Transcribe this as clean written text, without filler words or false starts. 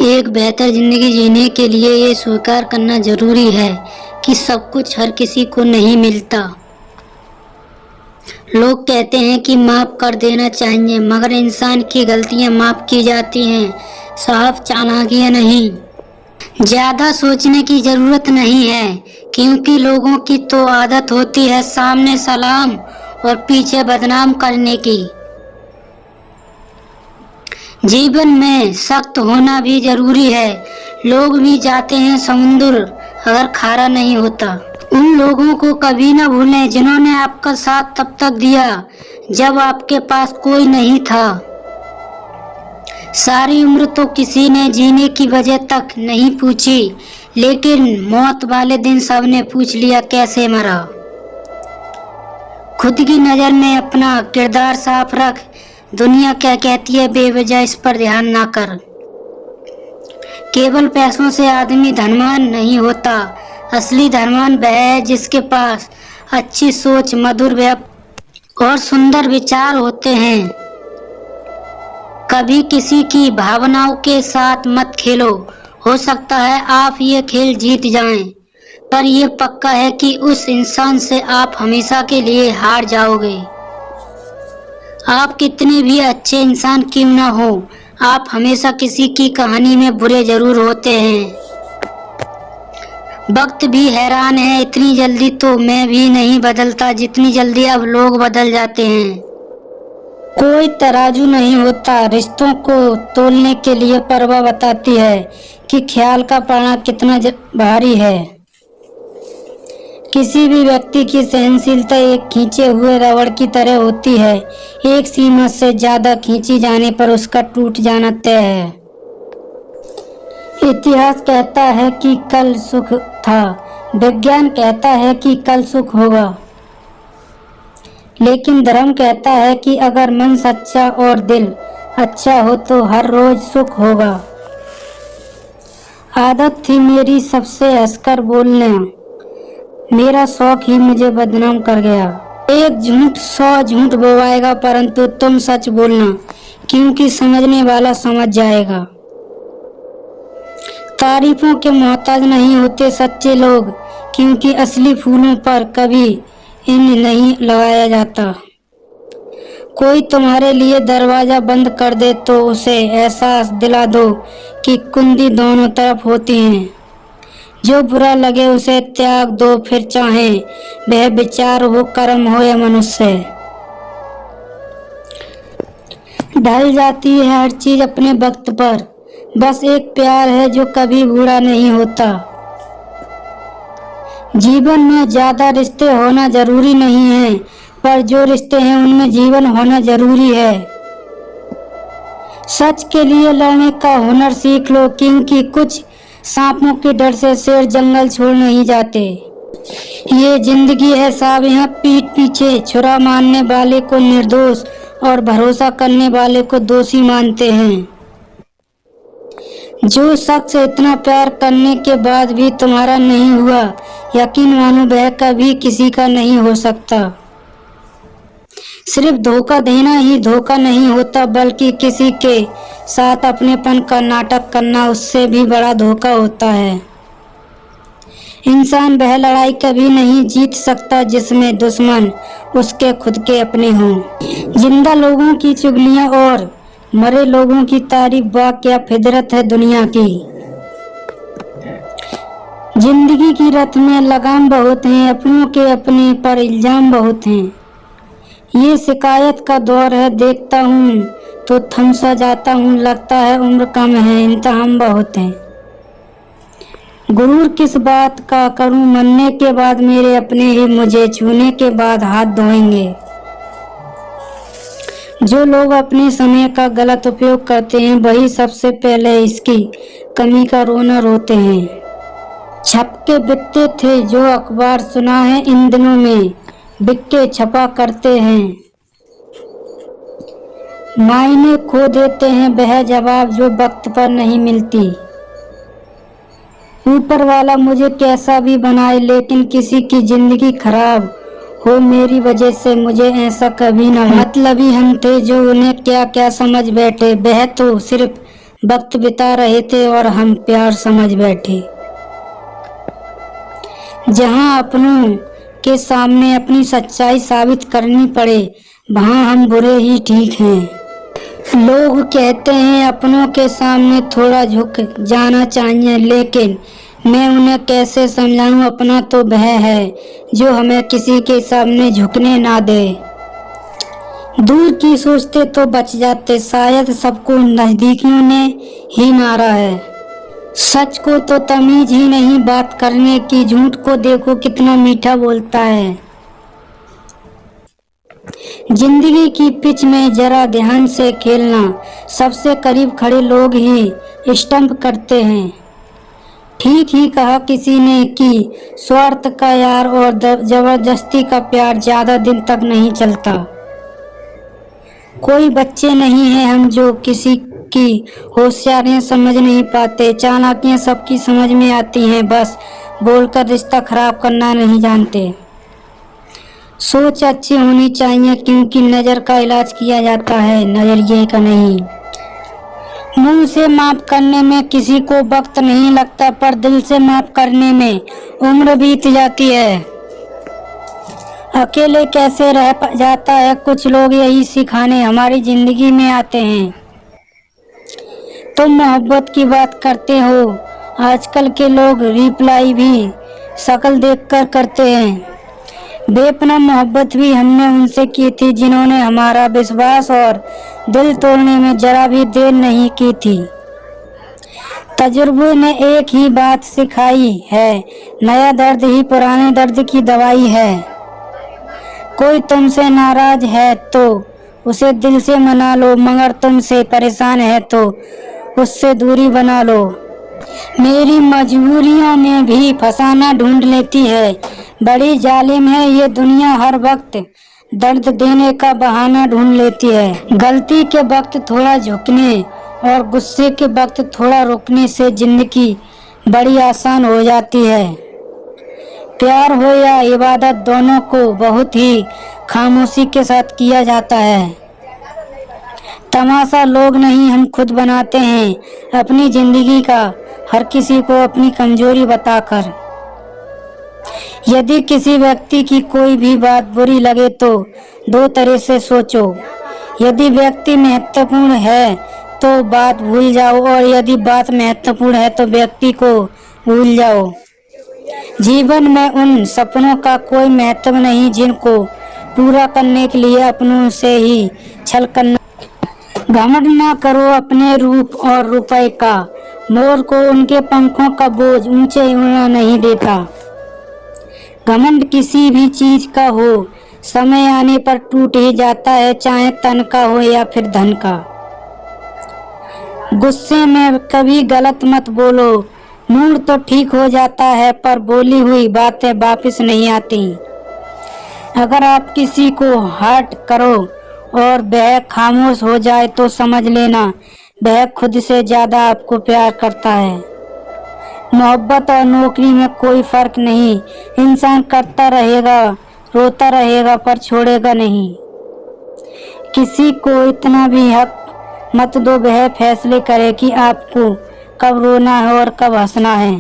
एक बेहतर जिंदगी जीने के लिए ये स्वीकार करना जरूरी है कि सब कुछ हर किसी को नहीं मिलता। लोग कहते हैं कि माफ कर देना चाहिए, मगर इंसान की गलतियां माफ की जाती हैं, साफ चालाकियां नहीं। ज्यादा सोचने की जरूरत नहीं है, क्योंकि लोगों की तो आदत होती है सामने सलाम और पीछे बदनाम करने की। जीवन में सख्त होना भी जरूरी है। लोग भी जाते हैं समुद्र अगर खारा नहीं होता। उन लोगों को कभी न भूलें जिन्होंने आपका साथ तब तक दिया जब आपके पास कोई नहीं था। सारी उम्र तो किसी ने जीने की वजह तक नहीं पूछी, लेकिन मौत वाले दिन सबने पूछ लिया कैसे मरा। खुद की नजर में अपना किरदार साफ रख। दुनिया क्या कहती है बेवजह इस पर ध्यान ना कर। केवल पैसों से आदमी धनवान नहीं होता। असली धनवान वह है जिसके पास अच्छी सोच, मधुर व्यवहार और सुंदर विचार होते हैं। कभी किसी की भावनाओं के साथ मत खेलो। हो सकता है आप ये खेल जीत जाएं, पर यह पक्का है कि उस इंसान से आप हमेशा के लिए हार जाओगे। आप कितने भी अच्छे इंसान क्यों ना हो, आप हमेशा किसी की कहानी में बुरे जरूर होते हैं। वक्त भी हैरान है, इतनी जल्दी तो मैं भी नहीं बदलता जितनी जल्दी अब लोग बदल जाते हैं। कोई तराजू नहीं होता रिश्तों को तोलने के लिए, परवाह बताती है कि ख्याल का पड़ना कितना भारी है। किसी भी व्यक्ति की सहनशीलता एक खींचे हुए रबड़ की तरह होती है। एक सीमा से ज्यादा खींची जाने पर उसका टूट जाना तय है। इतिहास कहता है कि कल सुख था, विज्ञान कहता है कि कल सुख होगा, लेकिन धर्म कहता है कि अगर मन सच्चा और दिल अच्छा हो तो हर रोज सुख होगा। आदत थी मेरी सबसे हंसकर बोलने, मेरा शौक ही मुझे बदनाम कर गया। एक झूठ 100 झूठ बोवाएगा, परंतु तुम सच बोलना, क्योंकि समझने वाला समझ जाएगा। तारीफों के मोहताज नहीं होते सच्चे लोग, क्योंकि असली फूलों पर कभी इन नहीं लगाया जाता। कोई तुम्हारे लिए दरवाजा बंद कर दे तो उसे एहसास दिला दो कि कुंडी दोनों तरफ होती हैं। जो बुरा लगे उसे त्याग दो, फिर चाहे वह विचार हो, कर्म हो या मनुष्य। ढल जाती है हर चीज अपने वक्त पर, बस एक प्यार है जो कभी बूढ़ा नहीं होता। जीवन में ज्यादा रिश्ते होना जरूरी नहीं है, पर जो रिश्ते हैं उनमें जीवन होना जरूरी है। सच के लिए लड़ने का हुनर सीख लो, क्योंकि कुछ सांपों के डर से शेर जंगल छोड़ नहीं जाते। ये जिंदगी है साहब, यहाँ पीठ पीछे छुरा मारने वाले को निर्दोष और भरोसा करने वाले को दोषी मानते हैं। जो शख्स इतना प्यार करने के बाद भी तुम्हारा नहीं हुआ, यकीन मानो वह कभी किसी का नहीं हो सकता। सिर्फ धोखा देना ही धोखा नहीं होता, बल्कि किसी के साथ अपनेपन का नाटक करना उससे भी बड़ा धोखा होता है। इंसान वह लड़ाई कभी नहीं जीत सकता जिसमें दुश्मन उसके खुद के अपने हों। जिंदा लोगों की चुगलियां और मरे लोगों की तारीफ वाह क्या फितरत है दुनिया की। जिंदगी की रथ में लगाम बहुत हैं, अपनों के अपने पर इल्जाम बहुत हैं। ये शिकायत का दौर है, देखता हूँ तो थम सा जाता हूँ, लगता है उम्र कम है, इंतहाम बहुत है। गुरूर किस बात का करूँ, मरने के बाद मेरे अपने ही मुझे छूने के बाद हाथ धोएंगे। जो लोग अपने समय का गलत उपयोग करते हैं वही सबसे पहले इसकी कमी का रोना रोते हैं। छपके बिकते थे जो अखबार सुना है इन दिनों में बिक्के छपा करते हैं। मायने खो देते हैं वह जवाब जो वक्त पर नहीं मिलती। ऊपर वाला मुझे कैसा भी बनाए, लेकिन किसी की जिंदगी खराब हो मेरी वजह से मुझे ऐसा कभी ना हो। मतलबी हम थे जो उन्हें क्या क्या समझ बैठे, वह तो सिर्फ वक्त बिता रहे थे और हम प्यार समझ बैठे। जहाँ अपनों के सामने अपनी सच्चाई साबित करनी पड़े, वहाँ हम बुरे ही ठीक हैं। लोग कहते हैं अपनों के सामने थोड़ा झुक जाना चाहिए, लेकिन मैं उन्हें कैसे समझाऊं, अपना तो वह है जो हमें किसी के सामने झुकने ना दे। दूर की सोचते तो बच जाते, शायद सबको नजदीकियों ने ही मारा है। सच को तो तमीज ही नहीं बात करने की, झूठ को देखो कितना मीठा बोलता है। जिंदगी की पिच में जरा ध्यान से खेलना, सबसे करीब खड़े लोग ही स्टंप करते हैं। ठीक ही कहा किसी ने कि स्वार्थ का यार और जबरदस्ती का प्यार ज्यादा दिन तक नहीं चलता। कोई बच्चे नहीं हैं हम जो किसी की होशियारियां समझ नहीं पाते, चालाकियां सबकी समझ में आती हैं, बस बोलकर रिश्ता खराब करना नहीं जानते। सोच अच्छी होनी चाहिए क्योंकि नज़र का इलाज किया जाता है, नजरिए का नहीं। मुंह से माफ करने में किसी को वक्त नहीं लगता, पर दिल से माफ करने में उम्र बीत जाती है। अकेले कैसे रह जाता है, कुछ लोग यही सिखाने हमारी जिंदगी में आते हैं। तुम मोहब्बत की बात करते हो, आजकल के लोग रिप्लाई भी शक्ल देखकर करते हैं। बेपनाह मोहब्बत भी हमने उनसे की थी जिन्होंने हमारा विश्वास और दिल तोड़ने में जरा भी देर नहीं की थी। तजुर्बे ने एक ही बात सिखाई है, नया दर्द ही पुराने दर्द की दवाई है। कोई तुमसे नाराज है तो उसे दिल से मना लो, मगर तुमसे परेशान है तो उससे दूरी बना लो। मेरी मजबूरियों में भी फसाना ढूंढ लेती है, बड़ी जालिम है ये दुनिया, हर वक्त दर्द देने का बहाना ढूंढ लेती है। गलती के वक्त थोड़ा झुकने और गुस्से के वक्त थोड़ा रुकने से जिंदगी बड़ी आसान हो जाती है। प्यार हो या इबादत, दोनों को बहुत ही खामोशी के साथ किया जाता है। तमाशा लोग नहीं हम खुद बनाते हैं अपनी जिंदगी का, हर किसी को अपनी कमजोरी बताकर। यदि किसी व्यक्ति की कोई भी बात बुरी लगे तो दो तरह से सोचो। यदि व्यक्ति महत्वपूर्ण है तो बात भूल जाओ, और यदि बात महत्वपूर्ण है तो व्यक्ति को भूल जाओ। जीवन में उन सपनों का कोई महत्व नहीं जिनको पूरा करने के लिए अपनों से ही छल करना। घमंड ना करो अपने रूप और रुपए का, मोर को उनके पंखों का बोझ ऊंचे उड़ना नहीं देता। घमंड किसी भी चीज का हो, समय आने पर टूट ही जाता है, चाहे तन का हो या फिर धन का। गुस्से में कभी गलत मत बोलो, मूड तो ठीक हो जाता है पर बोली हुई बातें वापस नहीं आती। अगर आप किसी को हर्ट करो और वह खामोश हो जाए तो समझ लेना वह खुद से ज्यादा आपको प्यार करता है। मोहब्बत और नौकरी में कोई फर्क नहीं, इंसान करता रहेगा, रोता रहेगा पर छोड़ेगा नहीं। किसी को इतना भी हक मत दो वह फैसले करे कि आपको कब रोना है और कब हंसना है।